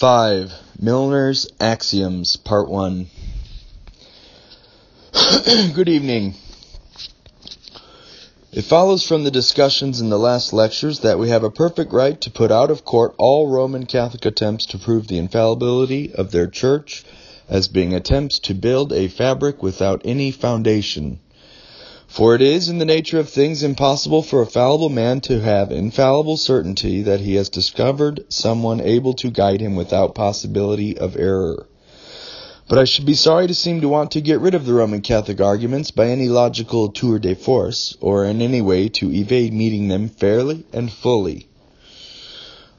5. Milner'S Axioms, Part 1. Good evening. It follows from the discussions in the last lectures that we have a perfect right to put out of court all Roman Catholic attempts to prove the infallibility of their church as being attempts to build a fabric without any foundation. For it is in the nature of things impossible for a fallible man to have infallible certainty that he has discovered someone able to guide him without possibility of error. But I should be sorry to seem to want to get rid of the Roman Catholic arguments by any logical tour de force, or in any way to evade meeting them fairly and fully.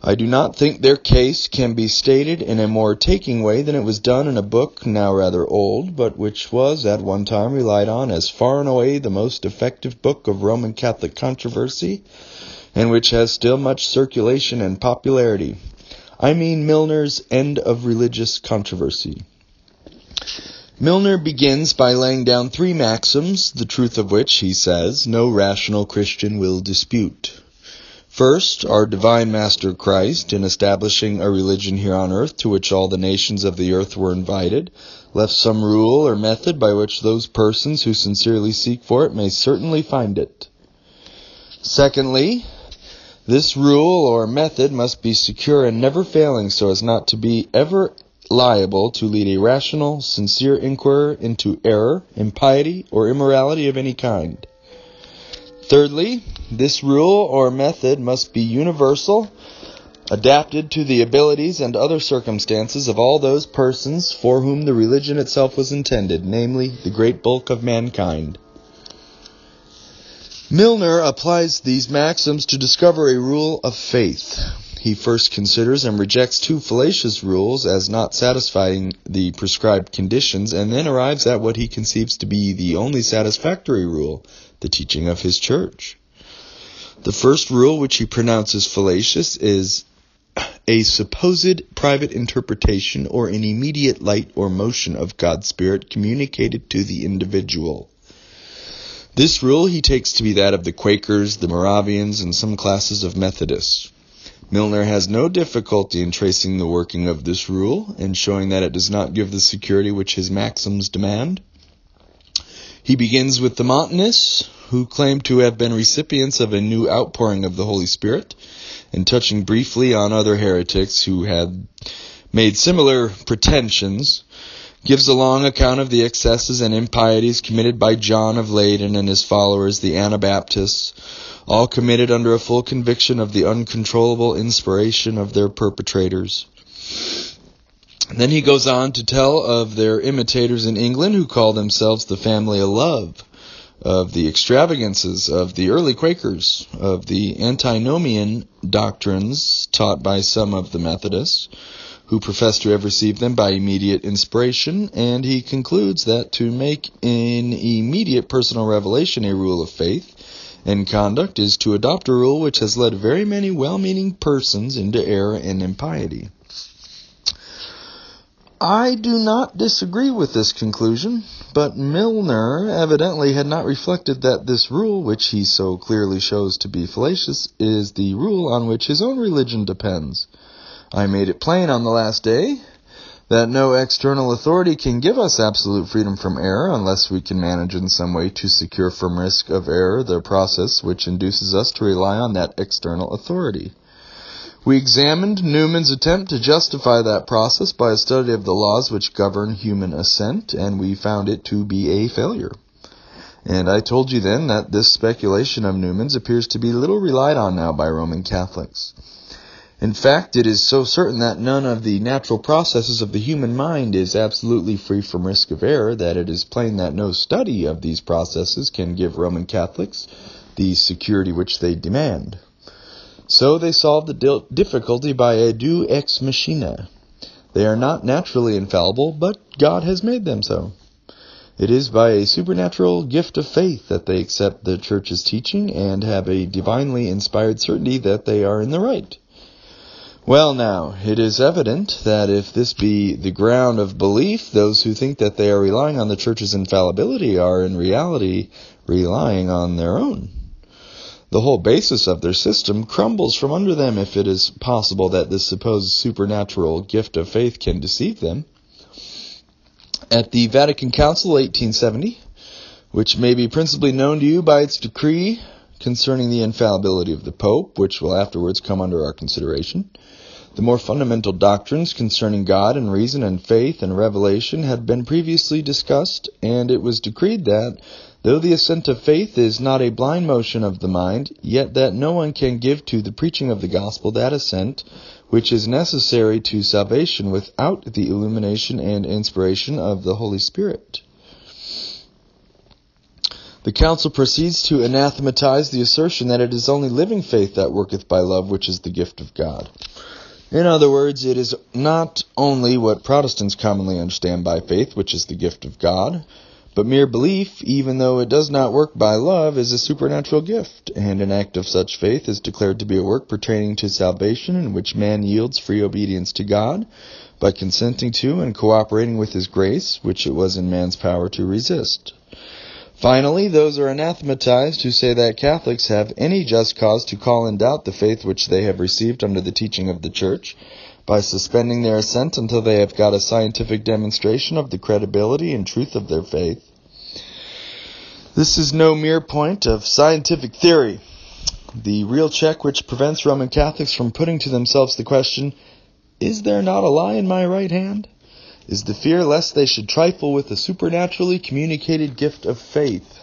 I do not think their case can be stated in a more taking way than it was done in a book now rather old, but which was at one time relied on as far and away the most effective book of Roman Catholic controversy, and which has still much circulation and popularity. I mean Milner's End of Religious Controversy. Milner begins by laying down 3 maxims, the truth of which, he says, no rational Christian will dispute. First, our divine Master Christ, in establishing a religion here on earth to which all the nations of the earth were invited, left some rule or method by which those persons who sincerely seek for it may certainly find it. Secondly, this rule or method must be secure and never failing so as not to be ever liable to lead a rational, sincere inquirer into error, impiety, or immorality of any kind. Thirdly, this rule or method must be universal, adapted to the abilities and other circumstances of all those persons for whom the religion itself was intended, namely, the great bulk of mankind. Milner applies these maxims to discover a rule of faith. He first considers and rejects 2 fallacious rules as not satisfying the prescribed conditions, and then arrives at what he conceives to be the only satisfactory rule, the teaching of his church. The first rule, which he pronounces fallacious, is a supposed private interpretation or an immediate light or motion of God's Spirit communicated to the individual. This rule he takes to be that of the Quakers, the Moravians, and some classes of Methodists. Milner has no difficulty in tracing the working of this rule and showing that it does not give the security which his maxims demand. He begins with the Montanists, who claim to have been recipients of a new outpouring of the Holy Spirit, and touching briefly on other heretics who had made similar pretensions, gives a long account of the excesses and impieties committed by John of Leyden and his followers, the Anabaptists, all committed under a full conviction of the uncontrollable inspiration of their perpetrators. Then he goes on to tell of their imitators in England who call themselves the family of love, of the extravagances of the early Quakers, of the antinomian doctrines taught by some of the Methodists, who profess to have received them by immediate inspiration, and he concludes that to make an immediate personal revelation a rule of faith and conduct is to adopt a rule which has led very many well-meaning persons into error and impiety. I do not disagree with this conclusion, but Milner evidently had not reflected that this rule, which he so clearly shows to be fallacious, is the rule on which his own religion depends. I made it plain on the last day that no external authority can give us absolute freedom from error unless we can manage in some way to secure from risk of error the process which induces us to rely on that external authority. We examined Newman's attempt to justify that process by a study of the laws which govern human assent, and we found it to be a failure. And I told you then that this speculation of Newman's appears to be little relied on now by Roman Catholics. In fact, it is so certain that none of the natural processes of the human mind is absolutely free from risk of error that it is plain that no study of these processes can give Roman Catholics the security which they demand. So they solve the difficulty by a deus ex machina. They are not naturally infallible, but God has made them so. It is by a supernatural gift of faith that they accept the Church's teaching and have a divinely inspired certainty that they are in the right. Well now, it is evident that if this be the ground of belief, those who think that they are relying on the Church's infallibility are in reality relying on their own. The whole basis of their system crumbles from under them if it is possible that this supposed supernatural gift of faith can deceive them. At the Vatican Council 1870, which may be principally known to you by its decree concerning the infallibility of the Pope, which will afterwards come under our consideration, the more fundamental doctrines concerning God and reason and faith and revelation had been previously discussed, and it was decreed that, though the assent of faith is not a blind motion of the mind, yet that no one can give to the preaching of the gospel that assent which is necessary to salvation without the illumination and inspiration of the Holy Spirit. The Council proceeds to anathematize the assertion that it is only living faith that worketh by love, which is the gift of God. In other words, it is not only what Protestants commonly understand by faith, which is the gift of God, but mere belief, even though it does not work by love, is a supernatural gift, and an act of such faith is declared to be a work pertaining to salvation, in which man yields free obedience to God by consenting to and cooperating with His grace, which it was in man's power to resist. Finally, those are anathematized who say that Catholics have any just cause to call in doubt the faith which they have received under the teaching of the Church, by suspending their assent until they have got a scientific demonstration of the credibility and truth of their faith. This is no mere point of scientific theory. The real check which prevents Roman Catholics from putting to themselves the question, "Is there not a lie in my right hand?" is the fear lest they should trifle with the supernaturally communicated gift of faith.